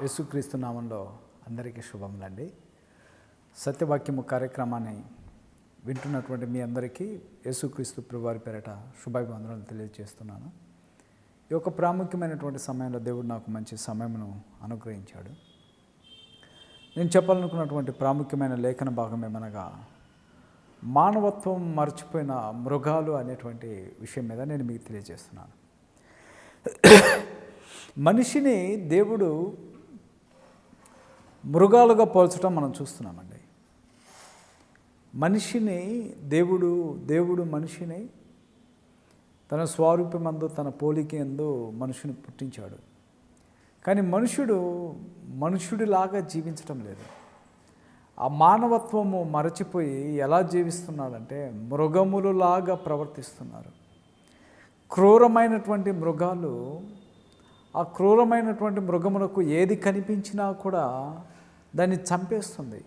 యేసుక్రీస్తు నామంలో అందరికీ శుభములండి. సత్యవాక్యము కార్యక్రమాన్ని వింటున్నటువంటి మీ అందరికీ యేసుక్రీస్తు ప్రభువారి పేరట శుభాభివందనాలు తెలియజేస్తున్నాను. ఈ యొక్క ప్రాముఖ్యమైనటువంటి సమయంలో దేవుడు నాకు మంచి సమయమును అనుగ్రహించాడు. నేను చెప్పాలనుకున్నటువంటి ప్రాముఖ్యమైన లేఖన భాగం ఏమనగా మానవత్వం మర్చిపోయిన మృగాలు అనేటువంటి విషయం మీద నేను మీకు తెలియజేస్తున్నాను. మనిషిని దేవుడు మృగాలుగా పోల్చడం మనం చూస్తున్నామండి. మనిషిని దేవుడు మనిషిని తన స్వరూపమందు తన పోలికయందు మనుషుని పుట్టించాడు. కానీ మనుషుడిలాగా జీవించటం లేదు. ఆ మానవత్వము మరచిపోయి ఎలా జీవిస్తున్నాడంటే మృగములలాగా ప్రవర్తిస్తున్నారు. క్రూరమైనటువంటి మృగాలు, ఆ క్రూరమైనటువంటి మృగములకు ఏది కనిపించినా కూడా దాన్ని చంపేస్తుంది.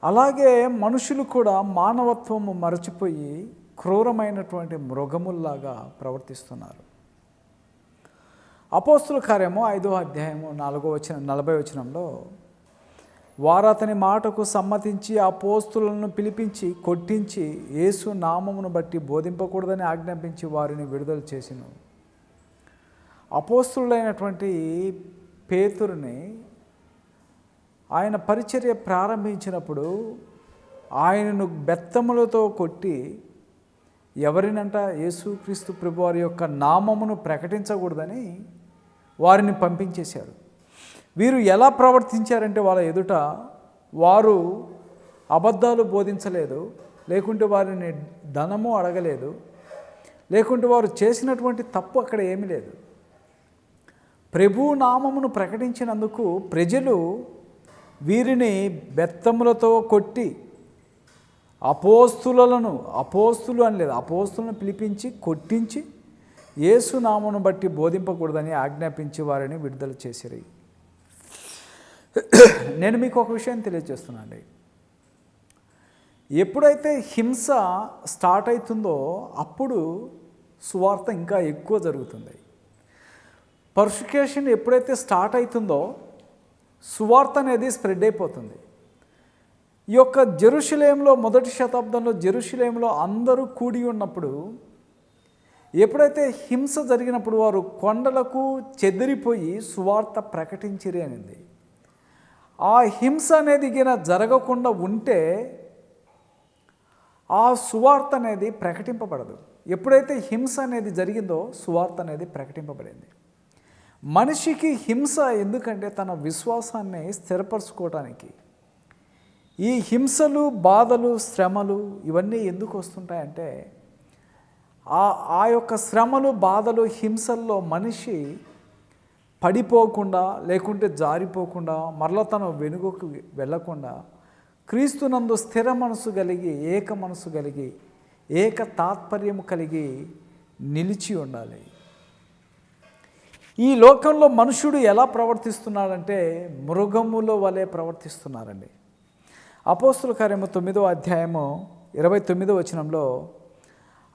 అలాగే మనుషులు కూడా మానవత్వము మరచిపోయి క్రూరమైనటువంటి మృగముల్లాగా ప్రవర్తిస్తున్నారు. అపోస్తుల కార్యము 5వ అధ్యాయము 40వ వచనంలో వారు అతని మాటకు సమ్మతించి అపోస్తులను పిలిపించి కొట్టించి యేసు నామమును బట్టి బోధింపకూడదని ఆజ్ఞాపించి వారిని విడుదల చేసెను. అపోస్తులైనటువంటి పేతురుని ఆయన పరిచర్య ప్రారంభించినప్పుడు ఆయనను బెత్తములతో కొట్టి ఎవరినంట యేసుక్రీస్తు ప్రభువారి యొక్క నామమును ప్రకటించకూడదని వారిని పంపించేశారు. వీరు ఎలా ప్రవర్తించారంటే వాళ్ళ ఎదుట వారు అబద్ధాలు బోధించలేదు, లేకుంటే వారిని ధనము అడగలేదు, లేకుంటే వారు చేసినటువంటి తప్పు అక్కడ ఏమీ లేదు. ప్రభు నామమును ప్రకటించినందుకు ప్రజలు వీరిని బెత్తములతో కొట్టి అపోస్తులను పిలిపించి కొట్టించి యేసు నామమును బట్టి బోధింపకూడదని ఆజ్ఞాపించి వారిని విడుదల చేసిరి. నేను మీకు ఒక విషయం తెలియజేస్తున్నానండి. ఎప్పుడైతే హింస స్టార్ట్ అవుతుందో అప్పుడు సువార్త ఇంకా ఎక్కువ జరుగుతుంది. పర్సిక్యూషన్ ఎప్పుడైతే స్టార్ట్ అవుతుందో సువార్త అనేది స్ప్రెడ్ అయిపోతుంది. ఈ యొక్క జెరూషలేంలో మొదటి శతాబ్దంలో జెరూషలేంలో అందరూ కూడి ఉన్నప్పుడు ఎప్పుడైతే హింస జరిగినప్పుడు వారు కొండలకు చెదిరిపోయి సువార్త ప్రకటించిరి అనింది. ఆ హింస అనేది జరగకుండా ఉంటే ఆ సువార్త అనేది ప్రకటింపబడదు. ఎప్పుడైతే హింస అనేది జరిగిందో సువార్త అనేది ప్రకటింపబడింది. మనిషికి హింస ఎందుకంటే తన విశ్వాసాన్ని స్థిరపరచుకోవటానికి. ఈ హింసలు, బాధలు, శ్రమలు ఇవన్నీ ఎందుకు వస్తుంటాయంటే ఆ యొక్క శ్రమలు, బాధలు, హింసల్లో మనిషి పడిపోకుండా లేకుంటే జారిపోకుండా మరలా తను వెనుకకు వెళ్ళకుండా క్రీస్తునందు స్థిర మనసు కలిగి, ఏక మనసు కలిగి, ఏక తాత్పర్యము కలిగి నిలిచి ఉండాలి. ఈ లోకంలో మనుషుడు ఎలా ప్రవర్తిస్తున్నాడంటే మృగముల వలె ప్రవర్తిస్తున్నారండి. అపోస్తుల కార్యము 9వ అధ్యాయము 29వ వచనంలో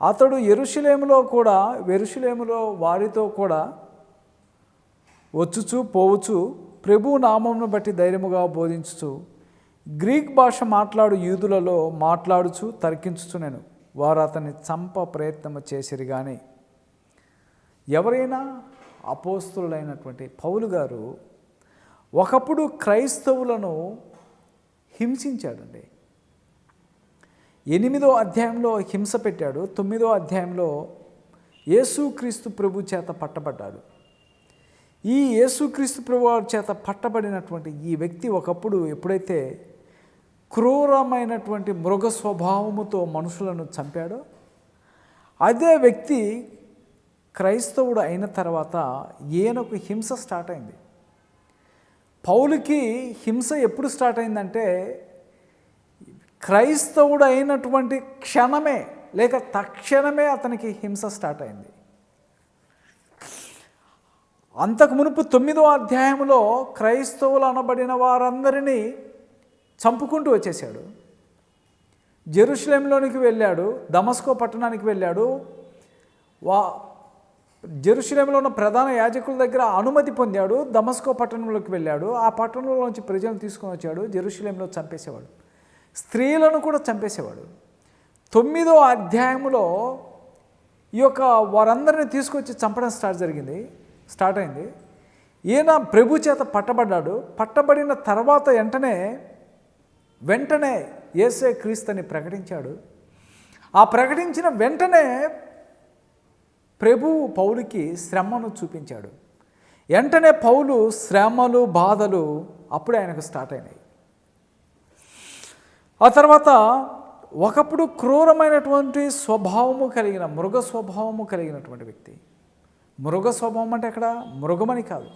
అతడు యెరూషలేములో వారితో కూడా వచ్చుచు పోవచ్చు ప్రభు నామమును బట్టి ధైర్యముగా బోధించుచు గ్రీక్ భాష మాట్లాడు యూదులలో మాట్లాడుచు తర్కించుచునేను. వారు అతన్ని చంప ప్రయత్నము చేసిరి. కానీ ఎవరైనా అపోస్తులైనటువంటి పౌలు గారు ఒకప్పుడు క్రైస్తవులను హింసించాడండి. 8వ అధ్యాయంలో హింస పెట్టాడు. 9వ అధ్యాయంలో యేసుక్రీస్తు ప్రభు చేత పట్టబడ్డాడు. ఈ యేసుక్రీస్తు ప్రభు చేత పట్టబడినటువంటి ఈ వ్యక్తి ఒకప్పుడు ఎప్పుడైతే క్రూరమైనటువంటి మృగ స్వభావముతో మనుషులను చంపాడో అదే వ్యక్తి క్రైస్తవుడు అయిన తర్వాత ఈయనకు హింస స్టార్ట్ అయింది. పౌలుకి హింస ఎప్పుడు స్టార్ట్ అయిందంటే క్రైస్తవుడు అయినటువంటి క్షణమే లేక తక్షణమే అతనికి హింస స్టార్ట్ అయింది. అంతకు మునుపు 9వ అధ్యాయంలో క్రైస్తవులు అనబడిన వారందరినీ చంపుకుంటూ వచ్చేసాడు. జెరూషలేంలోనికి వెళ్ళాడు, దమస్కో పట్టణానికి వెళ్ళాడు. జెరూసలేములో ఉన్న ప్రధాన యాజకుల దగ్గర అనుమతి పొందాడు. దమస్కో పట్టణంలోకి వెళ్ళాడు. ఆ పట్టణంలోంచి ప్రజలను తీసుకొని వచ్చాడు. జెరూసలేంలో చంపేసేవాడు. స్త్రీలను కూడా చంపేసేవాడు. 9వ అధ్యాయంలో ఈ యొక్క వారందరిని తీసుకొచ్చి చంపడం స్టార్ట్ అయింది. ఈయన ప్రభు చేత పట్టబడ్డాడు. పట్టబడిన తర్వాత వెంటనే యేసే క్రీస్తుని ప్రకటించాడు. ఆ ప్రకటించిన వెంటనే ప్రభువు పౌలుకి శ్రమను చూపించాడు. వెంటనే పౌలు శ్రమలు, బాధలు అప్పుడే ఆయనకు స్టార్ట్ అయినాయి. ఆ తర్వాత ఒకప్పుడు క్రూరమైనటువంటి మృగ స్వభావము కలిగినటువంటి వ్యక్తి. మృగ స్వభావం అంటే అక్కడ మృగమని కాదు,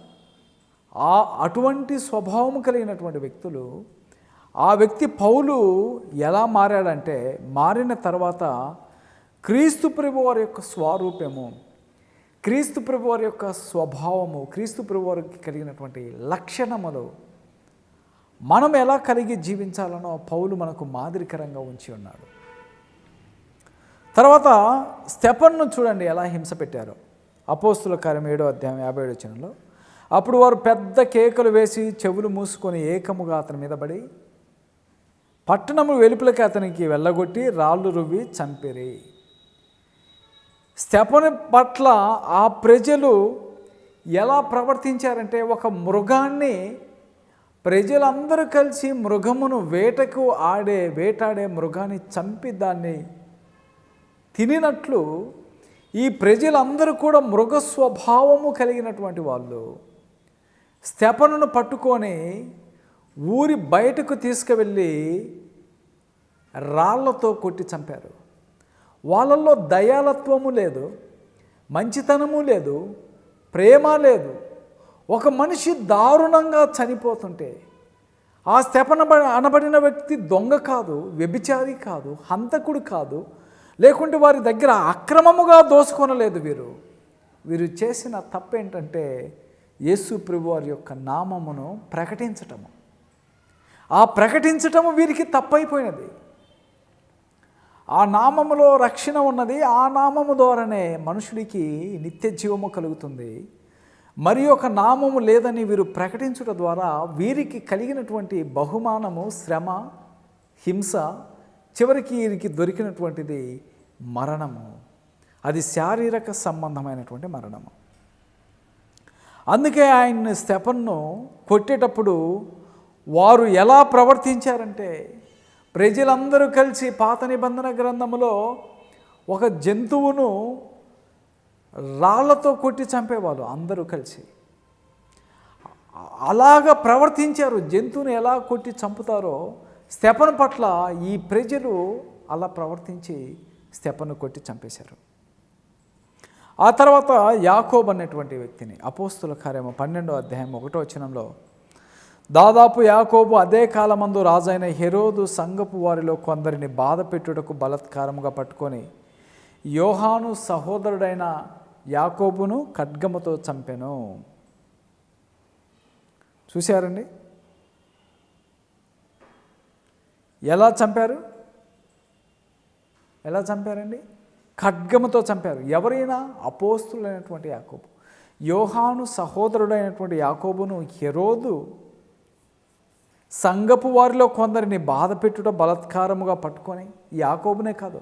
అటువంటి స్వభావము కలిగినటువంటి వ్యక్తులు. ఆ వ్యక్తి పౌలు ఎలా మారాడంటే, మారిన తర్వాత క్రీస్తు ప్రభు వారి యొక్క స్వరూపము, క్రీస్తు ప్రభు వారి యొక్క స్వభావము, క్రీస్తు ప్రభు వారికి కలిగినటువంటి లక్షణములు మనం ఎలా కలిగి జీవించాలనో పౌలు మనకు మాదిరికరంగా ఉంచి ఉన్నాడు. తర్వాత స్తెఫనును చూడండి ఎలా హింస పెట్టారో. అపోస్తుల కార్యం 7వ అధ్యాయం 57వ వచనంలో, అప్పుడు వారు పెద్ద కేకలు వేసి చెవులు మూసుకొని ఏకముగా అతని మీద పడి పట్టణము వెలుపలకి అతనికి వెళ్ళగొట్టి రాళ్ళు రువ్వి చంపిరి. స్తెఫను పట్ల ఆ ప్రజలు ఎలా ప్రవర్తించారంటే, ఒక మృగాన్ని ప్రజలందరూ కలిసి మృగమును వేటాడే మృగాన్ని చంపి దాన్ని తినినట్లు ఈ ప్రజలందరూ కూడా మృగ స్వభావము కలిగినటువంటి వాళ్ళు స్తెఫనును పట్టుకొని ఊరి బయటకు తీసుకువెళ్ళి రాళ్లతో కొట్టి చంపారు. వాళ్ళల్లో దయాలత్వము లేదు, మంచితనము లేదు, ప్రేమ లేదు. ఒక మనిషి దారుణంగా చనిపోతుంటే ఆ స్తెఫను అనబడిన వ్యక్తి దొంగ కాదు, వ్యభిచారి కాదు, హంతకుడు కాదు, లేకుంటే వారి దగ్గర అక్రమముగా దోసుకొనలేదు. వీరు చేసిన తప్పేంటంటే యేసు ప్రభు వారి యొక్క నామమును ప్రకటించటము. ఆ ప్రకటించటము వీరికి తప్పైపోయినది. ఆ నామములో రక్షణ ఉన్నది. ఆ నామము ద్వారానే మనుషుడికి నిత్య జీవము కలుగుతుంది. మరి ఒక నామము లేదని వీరు ప్రకటించుట ద్వారా వీరికి కలిగినటువంటి బహుమానము, శ్రమ, హింస, చివరికి వీరికి దొరికినటువంటిది మరణము. అది శారీరక సంబంధమైనటువంటి మరణము. అందుకే ఆయన్ని స్తెఫనును కొట్టేటప్పుడు వారు ఎలా ప్రవర్తించారంటే, ప్రజలందరూ కలిసి పాత నిబంధన గ్రంథములో ఒక జంతువును రాళ్లతో కొట్టి చంపేవాళ్ళు అందరూ కలిసి. అలాగా ప్రవర్తించారు. జంతువుని ఎలా కొట్టి చంపుతారో స్తెఫను పట్ల ఈ ప్రజలు అలా ప్రవర్తించి స్తెఫను కొట్టి చంపేశారు. ఆ తర్వాత యాకోబు అనేటువంటి వ్యక్తిని అపోస్తుల కార్యము 12వ అధ్యాయం 1వ వచనంలో, దాదాపు యాకోబు అదే కాలమందు రాజైన హెరోదు సంఘపు వారిలో కొందరిని బాధ పెట్టుటకు బలాత్కారముగా పట్టుకొని యోహాను సహోదరుడైన యాకోబును ఖడ్గముతో చంపెను. చూశారండి ఎలా చంపారండి? ఖడ్గముతో చంపారు. ఎవరైనా? అపోస్తులైనటువంటి యాకోబు. యోహాను సహోదరుడైనటువంటి యాకోబును హెరోదు సంఘపు వారిలో కొందరిని బాధ పెట్టుట బలాత్కారముగా పట్టుకొని, యాకోబునే కాదు,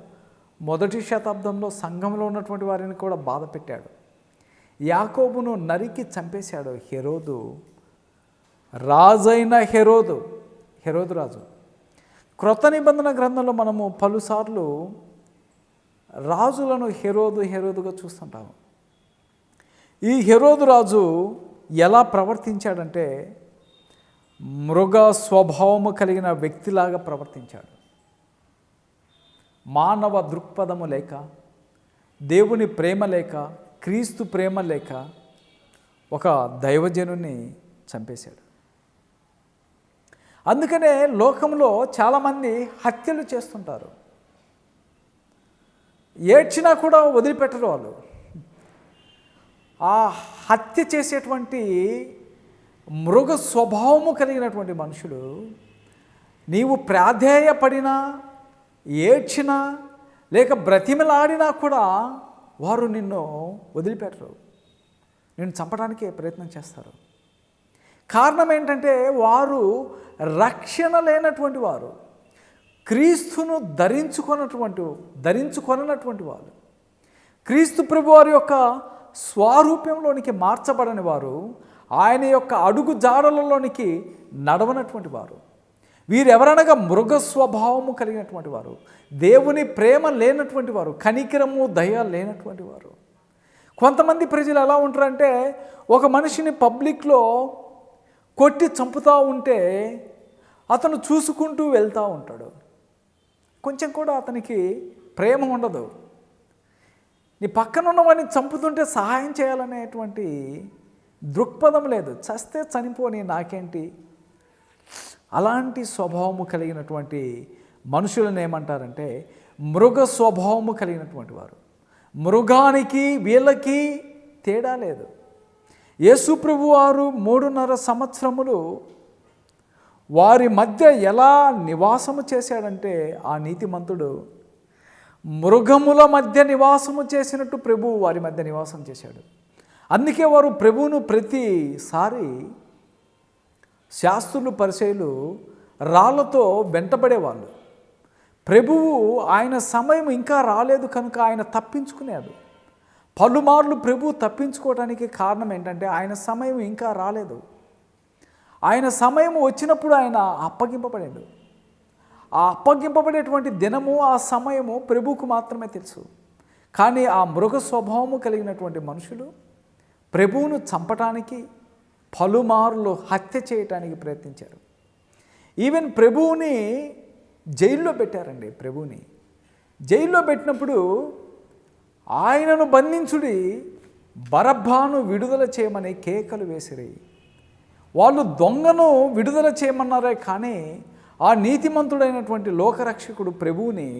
మొదటి శతాబ్దంలో సంఘంలో ఉన్నటువంటి వారిని కూడా బాధ పెట్టాడు. యాకోబును నరికి చంపేశాడు హెరోదు. రాజైన హెరోదు రాజు. క్రొత్త నిబంధన గ్రంథంలో మనము పలుసార్లు రాజులను హెరోదుగా చూస్తుంటాము. ఈ హెరోదు రాజు ఎలా ప్రవర్తించాడంటే, మృగ స్వభావము కలిగిన వ్యక్తిలాగా ప్రవర్తించాడు. మానవ దృక్పథము లేక, దేవుని ప్రేమ లేక, క్రీస్తు ప్రేమ లేక ఒక దైవజనుని చంపేశాడు. అందుకనే లోకంలో చాలామంది హత్యలు చేస్తుంటారు. ఏడ్చినా కూడా వదిలిపెట్టరు వాళ్ళు. ఆ హత్య చేసేటువంటి మృగ స్వభావము కలిగినటువంటి మనుషులు నీవు ప్రాధేయపడినా, ఏడ్చినా, లేక బ్రతిమలాడినా కూడా వారు నిన్ను వదిలిపెట్టరు. నేను చంపడానికే ప్రయత్నం చేస్తారు. కారణం ఏంటంటే వారు రక్షణ లేనటువంటి వారు, క్రీస్తును ధరించుకొననటువంటి వారు, క్రీస్తు ప్రభువారి యొక్క స్వరూపంలోనికి మార్చబడని వారు, ఆయన యొక్క అడుగు జాడలలోనికి నడవనటువంటి వారు. వీరెవరనగా మృగ స్వభావము కలిగినటువంటి వారు, దేవుని ప్రేమ లేనటువంటి వారు, కనికరము దయ లేనటువంటి వారు. కొంతమంది ప్రజలు ఎలా ఉంటారంటే ఒక మనిషిని పబ్లిక్లో కొట్టి చంపుతూ ఉంటే అతను చూసుకుంటూ వెళ్తూ ఉంటాడు. కొంచెం కూడా అతనికి ప్రేమ ఉండదు. నీ పక్కన ఉన్నవాడిని చంపుతుంటే సహాయం చేయాలనేటువంటి దృక్పథం లేదు. చస్తే చనిపోని నాకేంటి. అలాంటి స్వభావము కలిగినటువంటి మనుషులను ఏమంటారంటే మృగ స్వభావము కలిగినటువంటి వారు. మృగానికి వీళ్ళకి తేడా లేదు. యేసు ప్రభువారు 3.5 సంవత్సరములు వారి మధ్య ఎలా నివాసము చేశాడంటే ఆ నీతిమంతుడు మృగముల మధ్య నివాసము చేసినట్టు ప్రభువు వారి మధ్య నివాసం చేశాడు. అందుకే వారు ప్రభువును ప్రతిసారి శాస్త్రులు పరిసయ్యులు రాళ్లతో వెంటబడేవాళ్ళు. ప్రభువు ఆయన సమయం ఇంకా రాలేదు కనుక ఆయన తప్పించుకున్నాడు. పలుమార్లు ప్రభువు తప్పించుకోవడానికి కారణం ఏంటంటే ఆయన సమయం ఇంకా రాలేదు. ఆయన సమయం వచ్చినప్పుడు ఆయన అప్పగింపబడాడు. ఆ అప్పగింపబడేటువంటి దినము ఆ సమయము ప్రభువుకు మాత్రమే తెలుసు. కానీ ఆ మృగ స్వభావము కలిగినటువంటి మనుషులు ప్రభువును చంపటానికి పలుమార్లు హత్య చేయటానికి ప్రయత్నించారు. ఈవెన్ ప్రభువుని జైల్లో పెట్టారండి. ప్రభువుని జైల్లో పెట్టినప్పుడు ఆయనను బంధించుడి, బరబ్బాను విడుదల చేయమని కేకలు వేసిరి. వాళ్ళు దొంగను విడుదల చేయమన్నారే కానీ ఆ నీతిమంతుడైనటువంటి లోకరక్షకుడు ప్రభువుని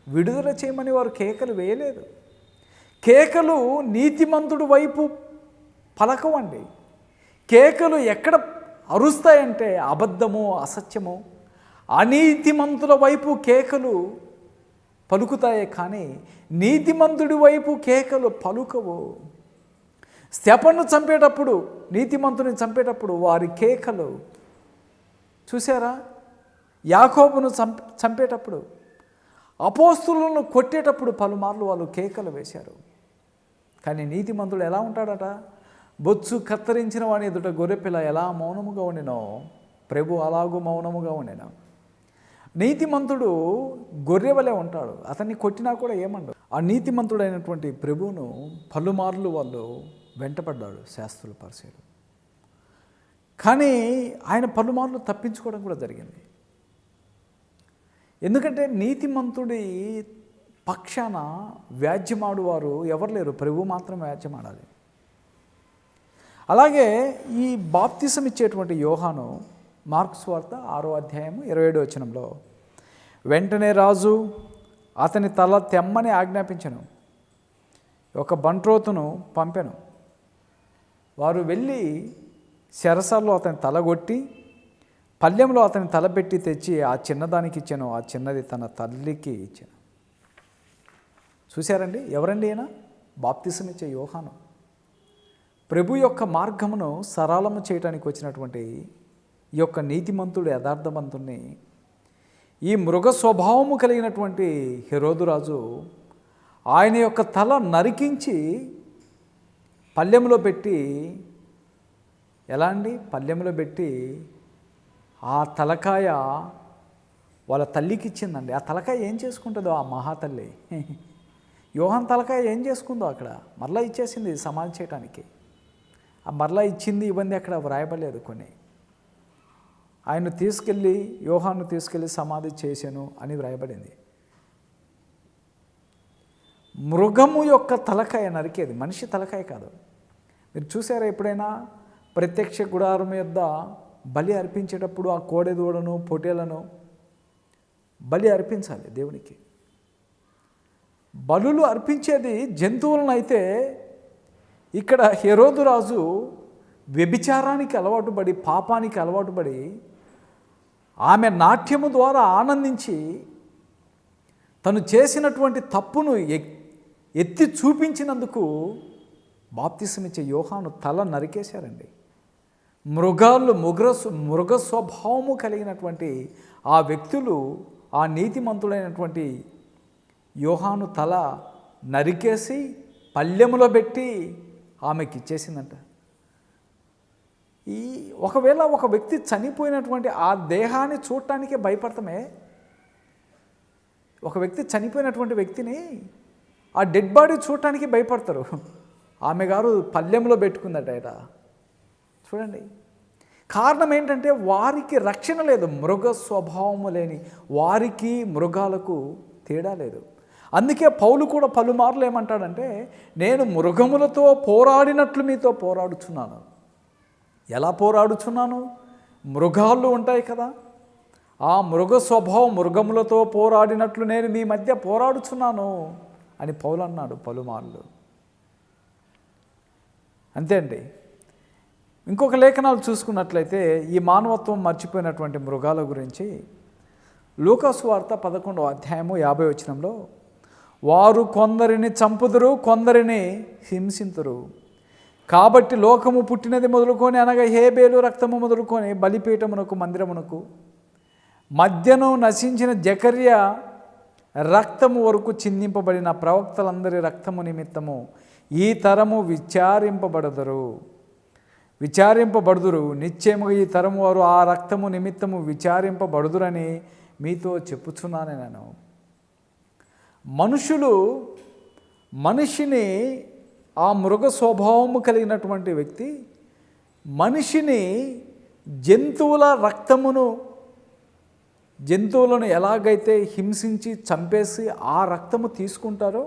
విడుదల చేయమని వారు కేకలు వేయలేదు. కేకలు నీతిమంతుడు వైపు పలకవండి. కేకలు ఎక్కడ అరుస్తాయంటే అబద్ధము, అసత్యము, అనీతిమంతుల వైపు కేకలు పలుకుతాయే కానీ నీతిమంతుడి వైపు కేకలు పలుకవు. స్తెఫనును చంపేటప్పుడు, నీతిమంతుని చంపేటప్పుడు వారి కేకలు చూసారా? యాకోబును చంపేటప్పుడు, అపోస్తులను కొట్టేటప్పుడు పలుమార్లు వాళ్ళు కేకలు వేశారు. కానీ నీతిమంతుడు ఎలా ఉంటాడట? బొచ్చు కత్తిరించిన వాని ఎదుట గొర్రెపిల్ల ఎలా మౌనముగా ఉండినో ప్రభు అలాగూ మౌనముగా ఉండిన. నీతిమంతుడు గొర్రెవలే ఉంటాడు. అతన్ని కొట్టినా కూడా ఏమండవు. ఆ నీతిమంతుడైనటువంటి ప్రభువును పలుమార్లు వాళ్ళు వెంటపడ్డాడు శాస్త్రుల పరిసయ్యులు. కానీ ఆయన పలుమార్లు తప్పించుకోవడం కూడా జరిగింది. ఎందుకంటే నీతిమంతుడి పక్షాన వ్యాజ్యమాడు వారు ఎవరు లేరు. ప్రభు మాత్రం వ్యాజ్యమాడాలి. అలాగే ఈ బాప్తిసం ఇచ్చేటువంటి యోహాను మార్కు సువార్త 6వ అధ్యాయము 27వ వచనంలో వెంటనే రాజు అతని తల తెమ్మని ఆజ్ఞాపించెను, ఒక బంట్రోతును పంపెను. వారు వెళ్ళి చెరసాల్లో అతని తల కొట్టి పళ్ళెంలో అతని తల పెట్టి తెచ్చి ఆ చిన్నదానికి ఇచ్చాను, ఆ చిన్నది తన తల్లికి ఇచ్చాను. చూశారండి? ఎవరండి ఈయన? బాప్తిసం ఇచ్చే యోహాను. ప్రభు యొక్క మార్గమును సరళము చేయడానికి వచ్చినటువంటి ఈ యొక్క నీతిమంతుడు, యథార్థవంతుణ్ణి ఈ మృగ స్వభావము కలిగినటువంటి హెరోదురాజు ఆయన యొక్క తల నరికించి పళ్ళెంలో పెట్టి, ఎలా అండి? పళ్ళెంలో పెట్టి ఆ తలకాయ వాళ్ళ తల్లికి ఇచ్చిందండి. ఆ తలకాయ ఏం చేసుకుంటుందో ఆ మహాతల్లి, యోహాన్ తలకాయ ఏం చేసుకుందో అక్కడ మరలా ఇచ్చేసింది సమాధి చేయటానికి. ఆ మరలా ఇచ్చింది ఇవన్నీ అక్కడ వ్రాయబడలేదు. కొన్ని ఆయన తీసుకెళ్ళి యోహాను తీసుకెళ్ళి సమాధి చేశాను అని వ్రాయబడింది. మృగము యొక్క తలకాయ నరికేది, మనిషి తలకాయ కాదు. మీరు చూసారా ఎప్పుడైనా? ప్రత్యక్ష గుడారం యొద్ద బలి అర్పించేటప్పుడు ఆ కోడెదూడను పొటేలను బలి అర్పించాలి దేవునికి. బలులు అర్పించేది జంతువులను అయితే ఇక్కడ హెరోదురాజు వ్యభిచారానికి అలవాటు పడి, పాపానికి అలవాటు పడి, ఆమె నాట్యము ద్వారా ఆనందించి తను చేసినటువంటి తప్పును ఎత్తి చూపించినందుకు బాప్తిసం ఇచ్చే యోహాను తల నరికేశారండి. మృగ స్వభావము కలిగినటువంటి ఆ వ్యక్తులు, ఆ నీతిమంతుడైనటువంటి యోహాను తల నరికేసి పళ్ళెములో పెట్టి ఆమెకి ఇచ్చేసిందంట. ఒకవేళ ఒక వ్యక్తి చనిపోయినటువంటి ఆ దేహాన్ని చూడటానికే భయపడతామే. ఒక వ్యక్తి చనిపోయినటువంటి వ్యక్తిని, ఆ డెడ్ బాడీ చూడటానికి భయపడతారు. ఆమె గారు పళ్ళెంలో పెట్టుకుందట. చూడండి, కారణం ఏంటంటే వారికి రక్షణ లేదు. మృగ స్వభావము లేని వారికి మృగాలకు తేడా లేదు. అందుకే పౌలు కూడా పలుమార్లు ఏమంటాడంటే, నేను మృగములతో పోరాడినట్లు మీతో పోరాడుచున్నాను. ఎలా పోరాడుచున్నాను? మృగాలు ఉంటాయి కదా, ఆ మృగ స్వభావం మృగములతో పోరాడినట్లు నేను మీ మధ్య పోరాడుచున్నాను అని పౌలు అన్నాడు పలుమార్లు. అంతే అండి. ఇంకొక లేఖనాలు చూసుకున్నట్లయితే ఈ మానవత్వం మర్చిపోయినటువంటి మృగాల గురించి లూకాసు వార్త 11వ అధ్యాయము 50వ వచనంలో, వారు కొందరిని చంపుదురు, కొందరిని హింసింతురు. కాబట్టి లోకము పుట్టినది మొదలుకొని, అనగా హేబేలు రక్తము మొదలుకొని బలిపీఠమునకు మందిరమునకు మధ్యను నశించిన జకర్య రక్తము వరకు చిందింపబడిన ప్రవక్తలందరి రక్తము నిమిత్తము ఈ తరము విచారింపబడుదురు. నిశ్చయముగా ఈ తరము వారు ఆ రక్తము నిమిత్తము విచారింపబడుదురని మీతో చెప్పుచున్నాను. నేను మనిషిని, ఆ మృగ స్వభావము కలిగినటువంటి వ్యక్తి మనిషిని జంతువులను ఎలాగైతే హింసించి చంపేసి ఆ రక్తము తీసుకుంటారో,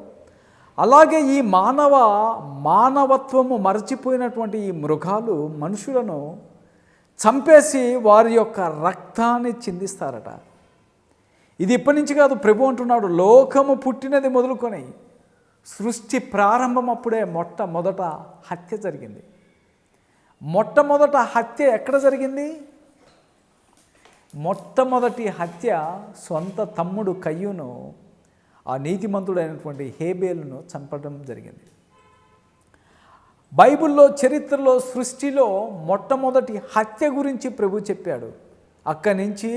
అలాగే ఈ మానవత్వము మరచిపోయినటువంటి ఈ మృగాలు మనుషులను చంపేసి వారి యొక్క రక్తాన్ని చిందిస్తారట. ఇది ఇప్పటి నుంచి కాదు, ప్రభు అంటున్నాడు, లోకము పుట్టినది మొదలుకొని సృష్టి ప్రారంభం అప్పుడే మొట్టమొదట హత్య జరిగింది. మొట్టమొదట హత్య ఎక్కడ జరిగింది? మొట్టమొదటి హత్య సొంత తమ్ముడు కయ్యూను, ఆ నీతిమంతుడైనటువంటి హేబేలును చంపడం జరిగింది. బైబిల్లో, చరిత్రలో, సృష్టిలో మొట్టమొదటి హత్య గురించి ప్రభు చెప్పాడు. అక్కడి నుంచి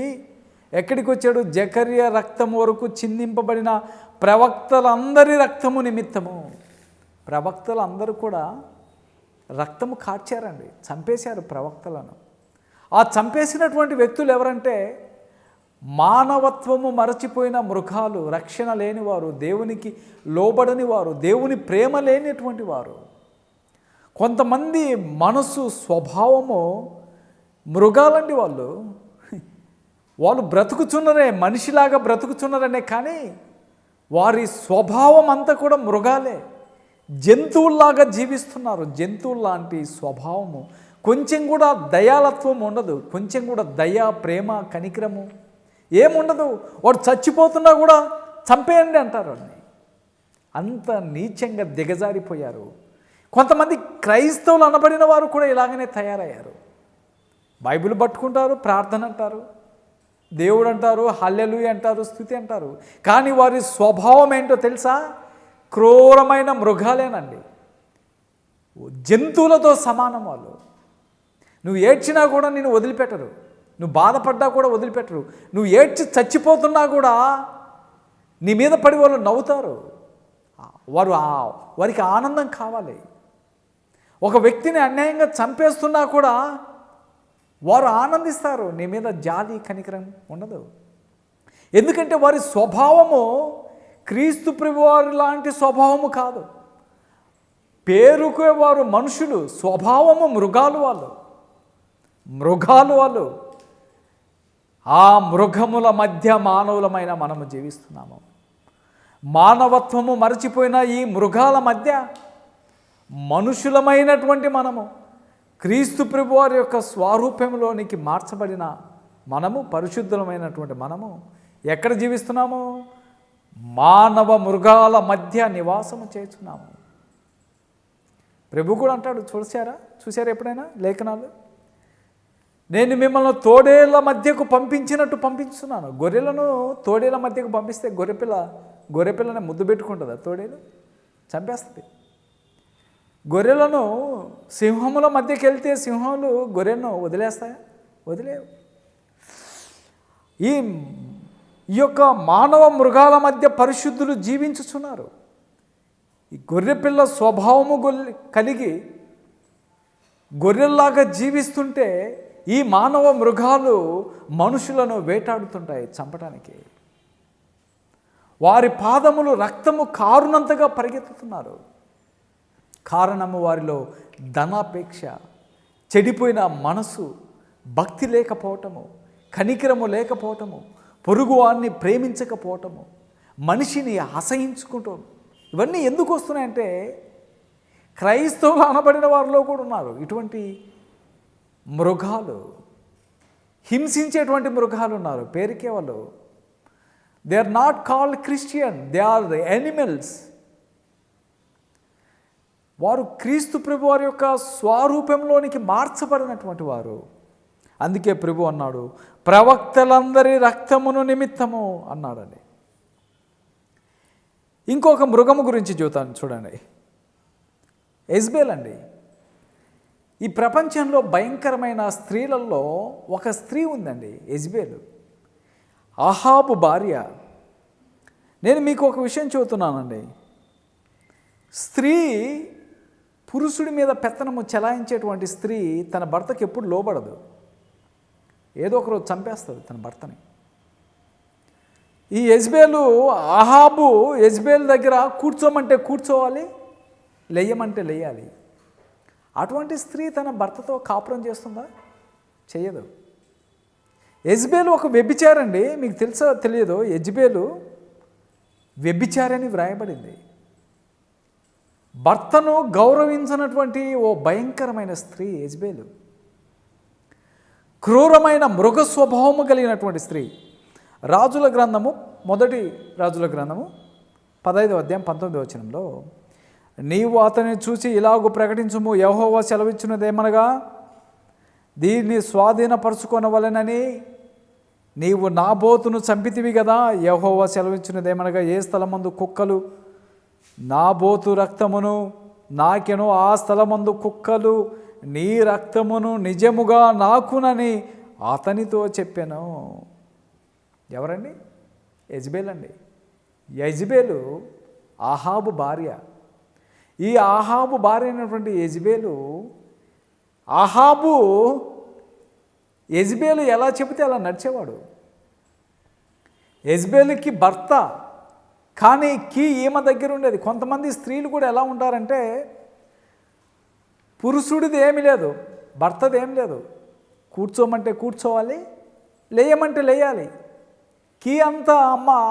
ఎక్కడికి వచ్చాడు? జకర్య రక్తం వరకు చిందింపబడిన ప్రవక్తలందరి రక్తము నిమిత్తము. ప్రవక్తలందరూ కూడా రక్తము కార్చారండి, చంపేశారు ప్రవక్తలను. ఆ చంపేసినటువంటి వ్యక్తులు ఎవరంటే మానవత్వము మరచిపోయిన మృగాలు, రక్షణ లేనివారు, దేవునికి లోబడని వారు, దేవుని ప్రేమ లేనిటువంటి వారు. కొంతమంది మనసు స్వభావము మృగాలండి. వాళ్ళు బ్రతుకుచున్నరే, మనిషిలాగా బ్రతుకుచున్నారనే, కానీ వారి స్వభావం అంతా కూడా మృగాలే. జంతువుల్లాగా జీవిస్తున్నారు. జంతువుల్లాంటి స్వభావము, కొంచెం కూడా దయాలత్వం ఉండదు, కొంచెం కూడా దయ, ప్రేమ, కనికరము ఏముండదు. వాడు చచ్చిపోతున్నా కూడా చంపేయండి అంటారు. అంత నీచంగా దిగజారిపోయారు. కొంతమంది క్రైస్తవులు అనబడిన వారు కూడా ఇలాగనే తయారయ్యారు. బైబిల్ పట్టుకుంటారు, ప్రార్థన అంటారు, దేవుడు అంటారు, హల్లెలూయా అంటారు, స్తుతి అంటారు, కానీ వారి స్వభావం ఏంటో తెలుసా? క్రూరమైన మృగాలేనండి. జంతువులతో సమానం వాళ్ళు. నువ్వు ఏడ్చినా కూడా నిన్ను వదిలిపెట్టరు, నువ్వు బాధపడ్డా కూడా వదిలిపెట్టరు. నువ్వు ఏడ్చి చచ్చిపోతున్నా కూడా నీ మీద పడి వాళ్ళు నవ్వుతారు. వారికి ఆనందం కావాలి. ఒక వ్యక్తిని అన్యాయంగా చంపేస్తున్నా కూడా వారు ఆనందిస్తారు. నీ మీద జాలి, కనికరం ఉండదు. ఎందుకంటే వారి స్వభావము క్రీస్తు ప్రభువారి లాంటి స్వభావము కాదు. పేరుకే వారు మనుషులు, స్వభావము మృగాలు వాళ్ళు. ఆ మృగముల మధ్య మానవులమైన మనము జీవిస్తున్నాము. మానవత్వము మరచిపోయిన ఈ మృగాల మధ్య మనుషులమైనటువంటి మనము, క్రీస్తు ప్రభువారి యొక్క స్వరూపంలోనికి మార్చబడిన మనము, పరిశుద్ధులమైనటువంటి మనము ఎక్కడ జీవిస్తున్నాము? మానవ మృగాల మధ్య నివాసము చేస్తున్నాము. ప్రభు కూడా అంటాడు, చూసారా ఎప్పుడైనా లేఖనాలు? నేను మిమ్మల్ని తోడేళ్ల మధ్యకు పంపించినట్టు పంపిస్తున్నాను. గొర్రెలను తోడేళ్ల మధ్యకు పంపిస్తే గొర్రెపిల్లని ముద్దు పెట్టుకుంటుందా? తోడేలు చంపేస్తుంది. గొర్రెలను సింహముల మధ్యకి వెళ్తే సింహములు గొర్రెలను వదిలేస్తాయా? వదిలేవు. ఈ యొక్క మానవ మృగాల మధ్య పరిశుద్ధులు జీవించుచున్నారు. ఈ గొర్రెపిల్ల స్వభావము కలిగి గొర్రెల్లాగా జీవిస్తుంటే ఈ మానవ మృగాలు మనుషులను వేటాడుతుంటాయి చంపడానికి. వారి పాదములు రక్తము కారునంతగా పరిగెత్తుతున్నారు. కారణము వారిలో ధనాపేక్ష, చెడిపోయిన మనసు, భక్తి లేకపోవటము, కనికరము లేకపోవటము, పొరుగువాన్ని ప్రేమించకపోవటము, మనిషిని అసహించుకుంటూ, ఇవన్నీ ఎందుకు వస్తున్నాయంటే క్రైస్తవులు అనబడిన వారిలో కూడా ఉన్నారు ఇటువంటి మృగాలు, హింసించేటువంటి మృగాలు ఉన్నారు. పేరుకే వాళ్ళు, they are not called Christian, they are the animals. వారు క్రీస్తు ప్రభు వారి యొక్క స్వరూపంలోనికి మార్చబడినటువంటి వారు. అందుకే ప్రభు అన్నాడు, ప్రవక్తలందరి రక్తమును నిమిత్తము అన్నాడండి. ఇంకొక మృగము గురించి చూడండి, యెజబెల్ అండి. ఈ ప్రపంచంలో భయంకరమైన స్త్రీలలో ఒక స్త్రీ ఉందండి, యెజబెల్, అహాబు భార్య. నేను మీకు ఒక విషయం చెబుతున్నానండి, స్త్రీ పురుషుడి మీద పెత్తనము చెలాయించేటువంటి స్త్రీ తన భర్తకి ఎప్పుడు లోబడదు. ఏదో ఒకరోజు చంపేస్తుంది తన భర్తని. ఈ యెజబెలు, అహాబు యెజబెల్ దగ్గర కూర్చోమంటే కూర్చోవాలి, లేయమంటే లేయాలి. అటువంటి స్త్రీ తన భర్తతో కాపురం చేస్తుందా? చేయదు. యెజబెలు ఒక వ్యభిచారండి. మీకు తెలుసో తెలియదో, యెజబెలు వ్యభిచారని వ్రాయబడింది. భర్తను గౌరవించినటువంటి ఓ భయంకరమైన స్త్రీ యెజబెలు. క్రూరమైన మృగ స్వభావము కలిగినటువంటి స్త్రీ. రాజుల గ్రంథము, మొదటి రాజుల గ్రంథము 15వ అధ్యాయం 19వ వచనంలో, నీవు అతనిని చూసి ఇలాగూ ప్రకటించుము, యెహోవా సెలవిచ్చినదేమనగా, దీన్ని స్వాధీనపరచుకొనవలెనని నీవు నాబోతును చంపితివి కదా. యెహోవా సెలవిచ్చినదేమనగా, ఏ స్థలమందు కుక్కలు నాబోతు రక్తమును నాకెను, ఆ స్థలమందు కుక్కలు నీ రక్తమును నిజముగా నాకునని అతనితో చెప్పాను. ఎవరండి? యెజబెల్ అండి. యెజబెలు అహాబు భార్య. ఈ అహాబు భార్య అయినటువంటి యెజబెలు, అహాబు యెజబెలు ఎలా చెబితే అలా నడిచేవాడు. యెజబెలుకి భర్త, కానీ ఈమె దగ్గర ఉండేది. కొంతమంది స్త్రీలు కూడా ఎలా ఉంటారంటే, పురుషుడిది ఏమీ లేదు, భర్తది ఏం లేదు, కూర్చోమంటే కూర్చోవాలి, లేయమంటే లేయాలి. అంతా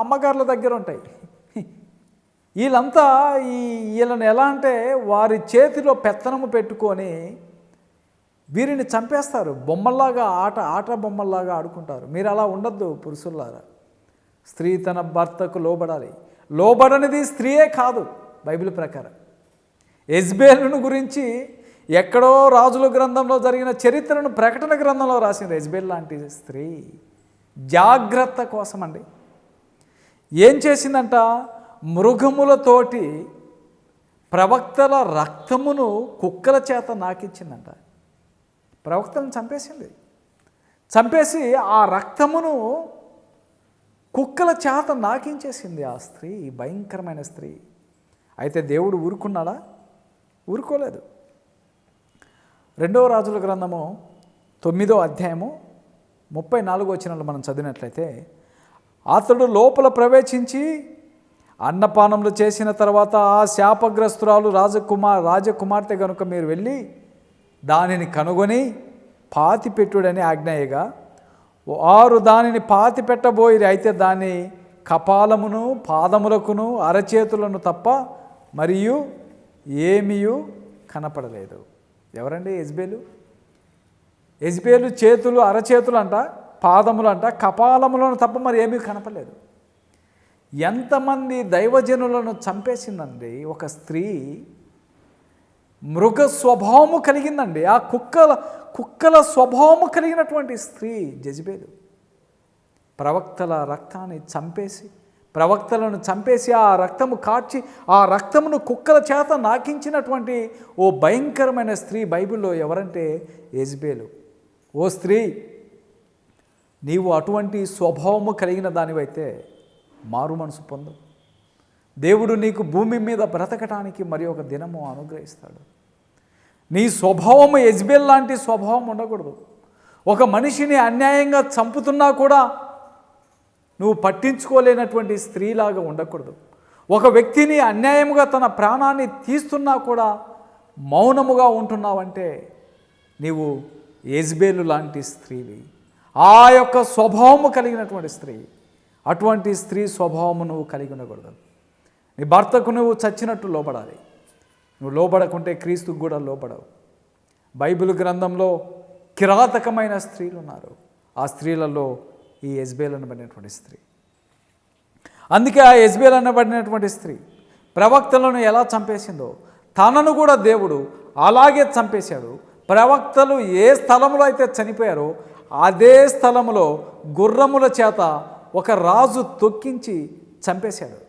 అమ్మగారుల దగ్గర ఉంటాయి. వీళ్ళంతా వీళ్ళని ఎలా అంటే వారి చేతిలో పెత్తనము పెట్టుకొని వీరిని చంపేస్తారు. బొమ్మల్లాగా ఆట బొమ్మల్లాగా ఆడుకుంటారు. మీరు అలా ఉండొద్దు పురుషుల్లారా. స్త్రీ తన భర్తకు లోబడాలి. లోబడనిది స్త్రీయే కాదు బైబిల్ ప్రకారం. యెజబెలును గురించి ఎక్కడో రాజుల గ్రంథంలో జరిగిన చరిత్రను ప్రకటన గ్రంథంలో రాసింది యెజబెల్ లాంటి స్త్రీ. జాగ్రత్త కోసం అండి. ఏం చేసిందంట? మృగములతోటి ప్రవక్తల రక్తమును కుక్కల చేత నాకిచ్చిందంట. ప్రవక్తలను చంపేసి ఆ రక్తమును కుక్కల చేత నాకించేసింది ఆ స్త్రీ, భయంకరమైన స్త్రీ. అయితే దేవుడు ఊరుకున్నాడా? ఊరుకోలేదు. 2వ రాజుల గ్రంథము 9వ అధ్యాయము 34వ వచనంలో మనం చదివినట్లయితే, అతడు లోపల ప్రవేశించి అన్నపానములు చేసిన తర్వాత ఆ శాపగ్రస్తురాలు రాజకుమార్తె గనుక మీరు వెళ్ళి దానిని కనుగొని పాతిపెట్టుడని ఆజ్ఞాయగా వారు దానిని పాతిపెట్టబోయిరి. అయితే దాని కపాలమును పాదములకును అరచేతులను తప్ప మరియు ఏమీయూ కనపడలేదు. ఎవరండి? యెజబెలు చేతులు, అరచేతులు అంట, పాదములు అంట, కపాలములను తప్ప మరి ఏమీ కనపడలేదు. ఎంతమంది దైవజనులను చంపేసిందండి ఒక స్త్రీ. మృగ స్వభావము కలిగిందండి. ఆ కుక్కల స్వభావము కలిగినటువంటి స్త్రీ యెజబెలు. ప్రవక్తల రక్తాన్ని చంపేసి ప్రవక్తలను చంపేసి ఆ రక్తము కార్చి ఆ రక్తమును కుక్కల చేత నాకించినటువంటి ఓ భయంకరమైన స్త్రీ బైబిల్లో ఎవరంటే యెజబెలు. ఓ స్త్రీ, నీవు అటువంటి స్వభావము కలిగిన దానివైతే మారు మనసు పొందు. దేవుడు నీకు భూమి మీద బ్రతకటానికి మరి ఒక దినము అనుగ్రహిస్తాడు. నీ స్వభావము యెజబెల్ లాంటి స్వభావం ఉండకూడదు. ఒక మనిషిని అన్యాయంగా చంపుతున్నా కూడా నువ్వు పట్టించుకోలేనటువంటి స్త్రీలాగా ఉండకూడదు. ఒక వ్యక్తిని అన్యాయముగా తన ప్రాణాన్ని తీస్తున్నా కూడా మౌనముగా ఉంటున్నావంటే నీవు యెజబెలు లాంటి స్త్రీవి. ఆ యొక్క స్వభావము కలిగినటువంటి స్త్రీ. అటువంటి స్త్రీ స్వభావము నువ్వు కలిగి ఉండకూడదు. నీ భర్తకు నువ్వు చచ్చినట్టు లోబడాలి. నువ్వు లోబడకుంటే క్రీస్తుకు కూడా లోబడవు. బైబిల్ గ్రంథంలో కిరాతకమైన స్త్రీలు ఉన్నారు. ఆ స్త్రీలలో ఈ యెజబెల్ అనబడినటువంటి స్త్రీ. అందుకే ఆ యెజబెల్ అనబడినటువంటి స్త్రీ ప్రవక్తలను ఎలా చంపేసిందో తనను కూడా దేవుడు అలాగే చంపేశాడు. ప్రవక్తలు ఏ స్థలంలో అయితే చనిపోయారో అదే స్థలంలో గుర్రముల చేత ఒక రాజు తొక్కించి చంపేశాడు.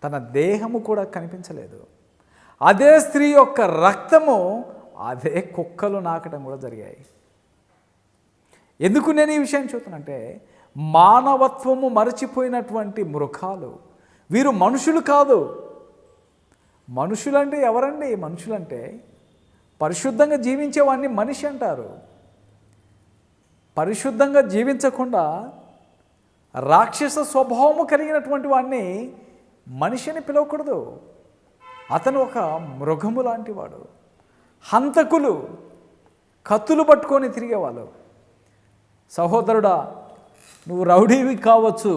తన దేహము కూడా కనిపించలేదు. అదే స్త్రీ యొక్క రక్తము అదే కుక్కలు నాకడం కూడా జరిగాయి. ఎందుకు నేను ఈ విషయం చూస్తున్నానంటే, మానవత్వము మరచిపోయినటువంటి మృగాలు. వీరు మనుషులు కాదు. మనుషులంటే ఎవరండి? మనుషులంటే పరిశుద్ధంగా జీవించేవాడిని మనిషి అంటారు. పరిశుద్ధంగా జీవించకుండా రాక్షస స్వభావము కలిగినటువంటి వాడిని మనిషి అని పిలవకూడదు. అతను ఒక మృగము లాంటి వాడు. హంతకులు, కత్తులు పట్టుకొని తిరిగేవాళ్ళు. సహోదరుడా, నువ్వు రౌడీవి కావచ్చు,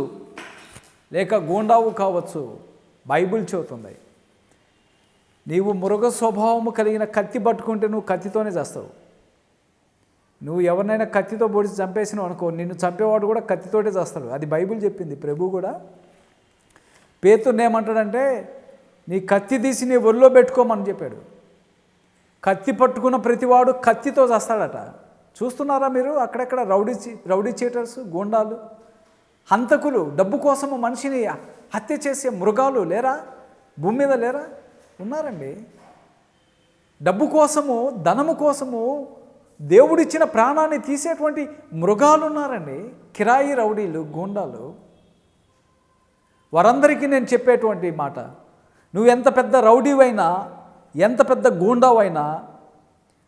లేక గూండావు కావచ్చు, బైబిల్ చెబుతుంది నీవు మృగ స్వభావము కలిగిన కత్తి పట్టుకుంటే నువ్వు కత్తితోనే చేస్తావు. నువ్వు ఎవరినైనా కత్తితో పొడిచి చంపేసినావు అనుకో, నిన్ను చంపేవాడు కూడా కత్తితోటే చేస్తాడు. అది బైబిల్ చెప్పింది. ప్రభు కూడా పేతురుని ఏమంటాడంటే, నీ కత్తి తీసి నీ ఒళ్ళో పెట్టుకోమని చెప్పాడు. కత్తి పట్టుకున్న ప్రతివాడు కత్తితో చేస్తాడట. చూస్తున్నారా మీరు? అక్కడెక్కడ రౌడీ చీటర్స్, గూండాలు, హంతకులు, డబ్బు కోసము మనిషిని హత్య చేసే మృగాలు లేరా? భూమి మీద లేరా? ఉన్నారండి. డబ్బు కోసము, ధనము కోసము దేవుడిచ్చిన ప్రాణాన్ని తీసేటువంటి మృగాలు ఉన్నారండి. కిరాయి రౌడీలు, గూండాలు. వారందరికీ నేను చెప్పేటువంటి మాట, నువ్వు ఎంత పెద్ద రౌడీవైనా, ఎంత పెద్ద గూండావైనా,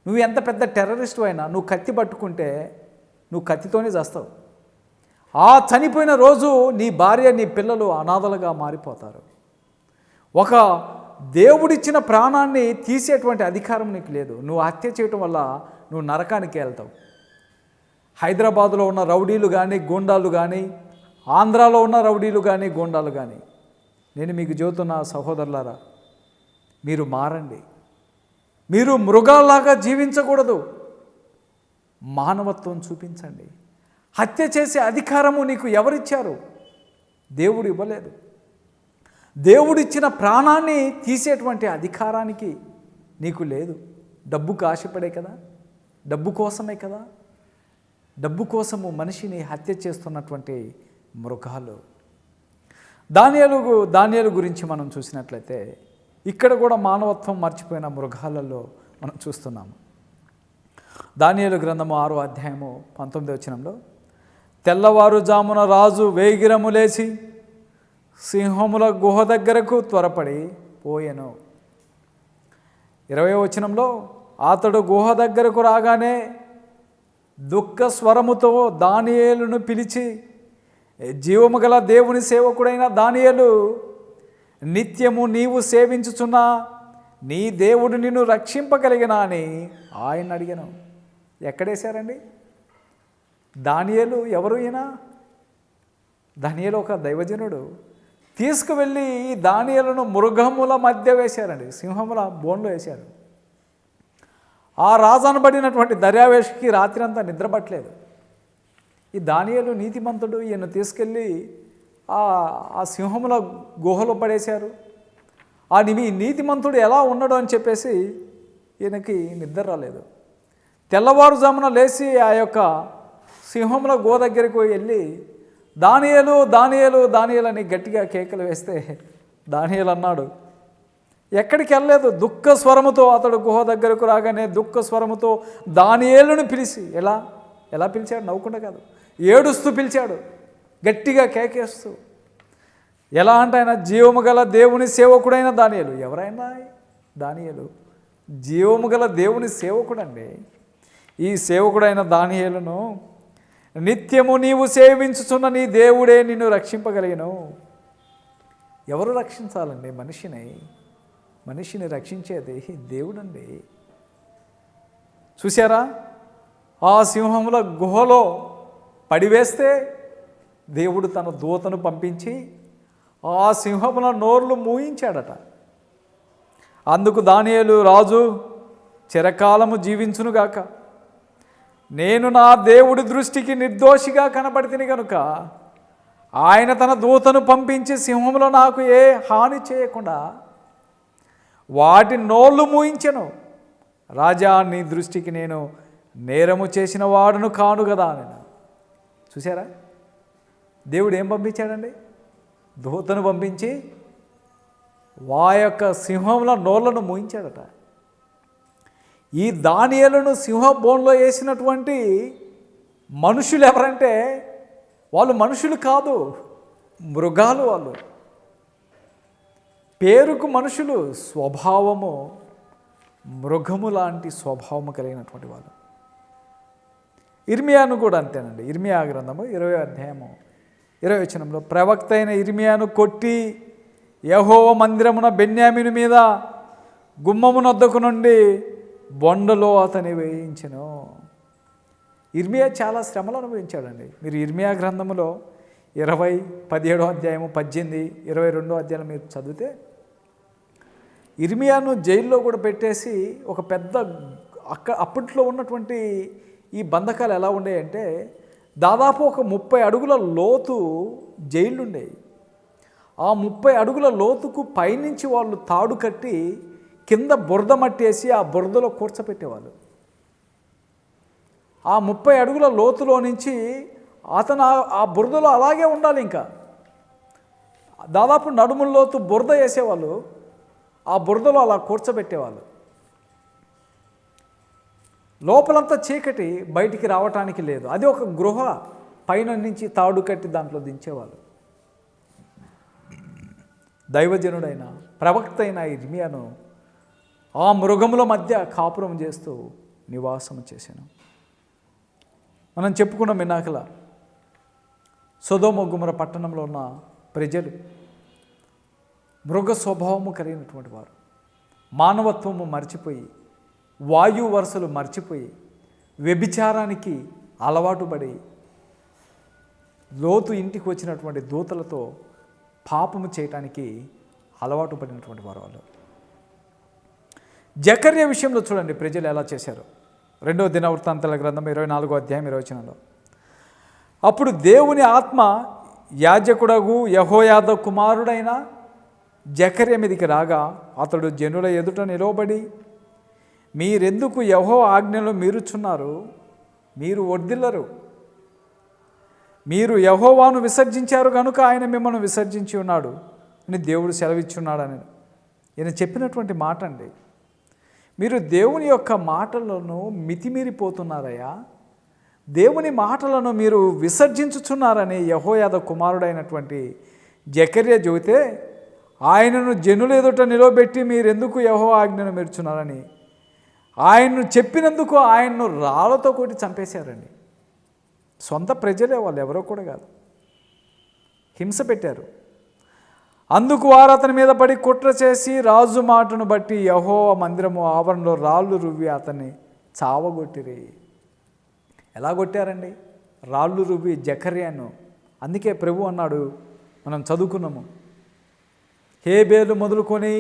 నువ్వు ఎంత పెద్ద టెర్రరిస్టు అయినా, నువ్వు కత్తి పట్టుకుంటే నువ్వు కత్తితోనే చేస్తావు. ఆ చనిపోయిన రోజు నీ భార్య, నీ పిల్లలు అనాథలుగా మారిపోతారు. ఒక దేవుడిచ్చిన ప్రాణాన్ని తీసేటువంటి అధికారం నీకు లేదు. నువ్వు హత్య చేయటం వల్ల నువ్వు నరకానికి వెళ్తావు. హైదరాబాదులో ఉన్న రౌడీలు కానీ, గూండాలు కానీ, ఆంధ్రాలో ఉన్న రౌడీలు కానీ, గూండాలు కానీ, నేను మీకు చెబుతున్న సహోదరులారా, మీరు మారండి. మీరు మృగాల్లాగా జీవించకూడదు. మానవత్వం చూపించండి. హత్య చేసే అధికారము నీకు ఎవరిచ్చారు? దేవుడు ఇవ్వలేదు. దేవుడిచ్చిన ప్రాణాన్ని తీసేటువంటి అధికారానికి నీకు లేదు. డబ్బుకు ఆశపడే కదా, డబ్బు కోసమే కదా. డబ్బు కోసము మనిషిని హత్య చేస్తున్నటువంటి మృగాలు. దానియేలు గురించి మనం చూసినట్లయితే ఇక్కడ కూడా మానవత్వం మర్చిపోయిన మృగాలలో మనం చూస్తున్నాము. దానియేలు గ్రంథము 6వ అధ్యాయము 19వ వచనంలో, తెల్లవారుజామున రాజు వేగిరము లేచి సింహముల గుహ దగ్గరకు త్వరపడి పోయెను. 20వ వచనంలో, అతడు గుహ దగ్గరకు రాగానే దుఃఖ స్వరముతో దానియేలును పిలిచి, జీవము గల దేవుని సేవకుడైన దానియేలు, నిత్యము నీవు సేవించుచున్న నీ దేవుడు నిన్ను రక్షింపగలిగినా అని ఆయన అడిగాను. ఎక్కడేశారండి? దానియేలు ఎవరు? ఈయన దానియేలు ఒక దైవజనుడు. తీసుకువెళ్ళి దానియేలును మృగముల మధ్య వేశారండి. సింహముల బోన్లో వేశారు. ఆ రాజనబడినటువంటి దర్యావేషుకి రాత్రి అంతా నిద్రపట్టలేదు. ఈ దానియేలు నీతిమంతుడు. ఈయన తీసుకెళ్ళి ఆ సింహముల గుహలో పడేశారు. నీతిమంతుడు ఎలా ఉన్నాడు అని చెప్పేసి ఈయనకి నిద్ర రాలేదు. తెల్లవారుజామున లేచి ఆ యొక్క సింహముల గుహ దగ్గరికి వెళ్ళి దానియేలు దానియేలు దానియేలు అని గట్టిగా కేకలు వేస్తే దానియేలు అన్నాడు, ఎక్కడికి వెళ్ళలేదు. దుఃఖ స్వరముతో అతడు గుహ దగ్గరకు రాగానే దుఃఖ స్వరముతో దానియేలును పిలిచి, ఎలా పిలిచాడు? నవ్వుకుండా కాదు, ఏడుస్తూ పిలిచాడు, గట్టిగా కేకేస్తూ. ఎలా అంటే ఆయన జీవము గల దేవుని సేవకుడైన దానియేలు. ఎవరైనా దానియేలు జీవము గల దేవుని సేవకుడండి. ఈ సేవకుడైన దానియేలును నిత్యము నీవు సేవించుచున్న నీ దేవుడే నిన్ను రక్షింపగలిగను. ఎవరు రక్షించాలండి? మనిషిని రక్షించేది దేవుడండి. చూసారా, ఆ సింహముల గుహలో పడివేస్తే దేవుడు తన దూతను పంపించి ఆ సింహముల నోర్లు మూయించాడట. అందుకు దానియేలు రాజు చిరకాలము జీవించునుగాక, నేను నా దేవుడి దృష్టికి నిర్దోషిగా కనబడితిని కనుక ఆయన తన దూతను పంపించి సింహములో నాకు ఏ హాని చేయకుండా వాటి నోళ్ళు మూయించెను. రాజా, నీ దృష్టికి నేను నేరము చేసిన వాడును కాను కదా నేను. చూసారా, దేవుడు ఏం పంపించాడండి? దూతను పంపించి యొక్క సింహంలో నోళ్లను మూయించాడట. ఈ దానియేలును సింహ బోన్లో వేసినటువంటి మనుషులు ఎవరంటే వాళ్ళు మనుషులు కాదు, మృగాలు. వాళ్ళు పేరుకు మనుషులు, స్వభావము మృగము లాంటి స్వభావము కలిగినటువంటి వాళ్ళు. ఇర్మియాను కూడా అంతేనండి. ఇర్మియా గ్రంథము 20వ అధ్యాయము 20వ వచనంలో, ప్రవక్త అయిన ఇర్మియాను కొట్టి యెహోవా మందిరమున బెన్యామీను మీద గుమ్మమునొద్దకు నుండి బొండలో అతని వేయించెను. ఇర్మియా చాలా శ్రమలు అనుభవించాడండి. మీరు ఇర్మియా గ్రంథములో 20, 17వ అధ్యాయము, 18, 22వ అధ్యాయం మీరు చదివితే ఇర్మియాను జైల్లో కూడా పెట్టేసి ఒక పెద్ద అప్పట్లో ఉన్నటువంటి ఈ బంధకాలు ఎలా ఉండేయంటే దాదాపు ఒక 30 అడుగుల లోతు జైళ్ళు ఉండేవి. ఆ 30 అడుగుల లోతుకు పైనుంచి వాళ్ళు తాడు కట్టి కింద బురద మట్టేసి ఆ బురదలో కూర్చోపెట్టేవాళ్ళు. ఆ 30 అడుగుల లోతులో నుంచి అతను ఆ బురదలో అలాగే ఉండాలి. ఇంకా దాదాపు నడుముల లోతు బురద వేసేవాళ్ళు, ఆ బురదలో అలా కూర్చోబెట్టేవాళ్ళు. లోపలంతా చీకటి, బయటికి రావటానికి లేదు. అది ఒక గృహ, పైన నుంచి తాడు కట్టి దాంట్లో దించేవాళ్ళు. దైవజనుడైన ప్రవక్త అయిన ఇర్మియాను ఆ మృగముల మధ్య కాపురం చేస్తూ నివాసం చేశాను. మనం చెప్పుకున్నాం ఇందాకల, సొదొమ గొమొర్రా పట్టణంలో ఉన్న ప్రజలు మృగ స్వభావము కలిగినటువంటి వారు. మానవత్వము మర్చిపోయి, వాయు వరుసలు మర్చిపోయి, వ్యభిచారానికి అలవాటు పడి లోతు ఇంటికి వచ్చినటువంటి దూతలతో పాపము చేయటానికి అలవాటు పడినటువంటి వారు వాళ్ళు. జకర్యా విషయంలో చూడండి ప్రజలు ఎలా చేశారు. 2వ దినవృత్తాంతాల గ్రంథం 24వ అధ్యాయం 20వ వచనంలో, అప్పుడు దేవుని ఆత్మ యాజకుడగు యెహోయాదా కుమారుడైన జకర్యా మీదికి రాగా అతడు జనుల ఎదుట నిలవబడి, మీరెందుకు యెహోవా ఆజ్ఞలు మీరుచున్నారు? మీరు వర్ధిల్లరు. మీరు యెహోవాను విసర్జించారు కనుక ఆయన మిమ్మల్ని విసర్జించి ఉన్నాడు అని దేవుడు సెలవిచ్చున్నాడని ఈయన చెప్పినటువంటి మాట అండి. మీరు దేవుని యొక్క మాటలను మితిమీరిపోతున్నారయ్యా, దేవుని మాటలను మీరు విసర్జించుచున్నారని యెహోయాదా కుమారుడైనటువంటి జకర్యా చెబితే, ఆయనను జనుల ఎదుట నిలవబెట్టి మీరెందుకు యెహోవా ఆజ్ఞను మీరుచున్నారని ఆయన్ను చెప్పినందుకు ఆయన్ను రాళ్లతో కొట్టి చంపేశారండి. సొంత ప్రజలే, వాళ్ళు ఎవరో కూడా కాదు, హింస పెట్టారు. అందుకు వారు అతని మీద పడి కుట్ర చేసి రాజు మాటను బట్టి యెహోవా మందిరము ఆవరణలో రాళ్ళు రువ్వి అతన్ని చావగొట్టిరి. ఎలా కొట్టారండి? రాళ్ళు రువ్వి జకర్యాను. అందుకే ప్రభు అన్నాడు, మనం చదువుకున్నాము, హేబేలు మొదలుకొని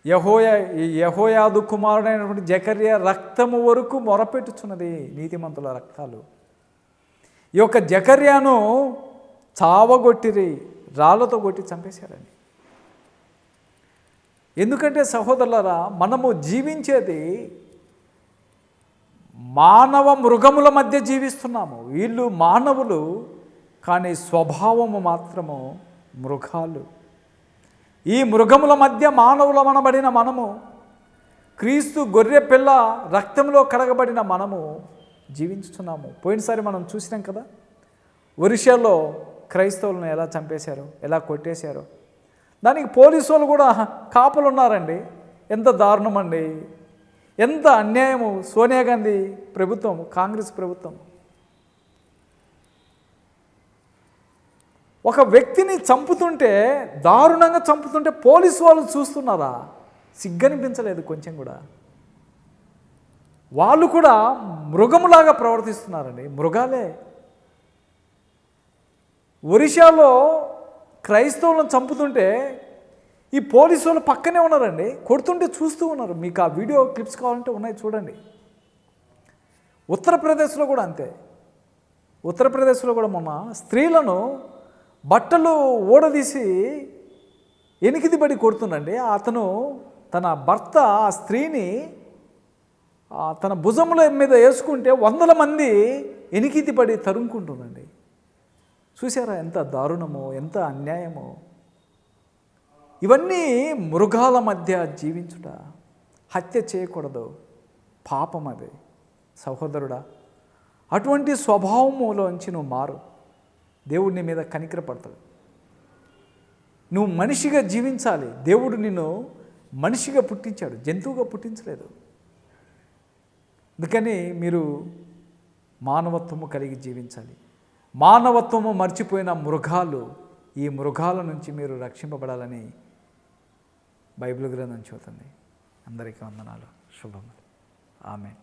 యెహోయాదు కుమారుడైనటువంటి జకర్యా రక్తము వరకు మొరపెట్టుచున్నది, నీతిమంతుల రక్తాలు. ఈ యొక్క జకర్యాను చావగొట్టిరి, రాళ్లతో కొట్టి చంపేశారండి. ఎందుకంటే సహోదరులారా, మనము జీవించేది మానవ మృగముల మధ్య జీవిస్తున్నాము. వీళ్ళు మానవులు కానీ స్వభావము మాత్రము మృగాలు. ఈ మృగముల మధ్య మానవులమనబడిన మనము, క్రీస్తు గొర్రె పిల్ల రక్తంలో కడగబడిన మనము జీవించుతున్నాము. పోయినసారి మనం చూసినాం కదా, ఒరిస్సాలో క్రైస్తవులను ఎలా చంపేశారు, ఎలా కొట్టేశారు. దానికి పోలీసు వాళ్ళు కూడా కాపులు ఉన్నారండి. ఎంత దారుణం అండి, ఎంత అన్యాయము. సోనియా గాంధీ ప్రభుత్వం, కాంగ్రెస్ ప్రభుత్వం ఒక వ్యక్తిని చంపుతుంటే, దారుణంగా చంపుతుంటే పోలీసు వాళ్ళు చూస్తున్నారా? సిగ్గనిపించలేదు కొంచెం కూడా. వాళ్ళు కూడా మృగములాగా ప్రవర్తిస్తున్నారండి, మృగాలే. ఒరిస్సాలో క్రైస్తవులను చంపుతుంటే ఈ పోలీసు వాళ్ళు పక్కనే ఉన్నారండి, కొడుతుంటే చూస్తూ ఉన్నారు. మీకు ఆ వీడియో క్లిప్స్ కావాలంటే ఉన్నాయి, చూడండి. ఉత్తరప్రదేశ్లో కూడా అంతే. ఉత్తరప్రదేశ్లో కూడా మొన్న స్త్రీలను బట్టలు ఊడదీసి ఎనికిదిబడి కొడుతుండండి. అతను తన భర్త ఆ స్త్రీని తన భుజముల మీద వేసుకుంటే 100 మంది ఎనికిదిబడి తరుముకుంటుందండి. చూసారా ఎంత దారుణమో, ఎంత అన్యాయమో. ఇవన్నీ మృగాల మధ్య జీవించుట. హత్య చేయకూడదు, పాపం అది. సహోదరుడా, అటువంటి స్వభావములోంచి నువ్వు మారు. దేవుడు నీ మీద కనికరపడతాడు. నువ్వు మనిషిగా జీవించాలి. దేవుడు నిన్ను మనిషిగా పుట్టించాడు, జంతువుగా పుట్టించలేదు. అందుకని మీరు మానవత్వము కలిగి జీవించాలి. మానవత్వము మర్చిపోయిన మృగాలు, ఈ మృగాల నుంచి మీరు రక్షింపబడాలని బైబిల్ గ్రంథం చెబుతుంది. అందరికీ వందనాలు, శుభములు. ఆమేన్.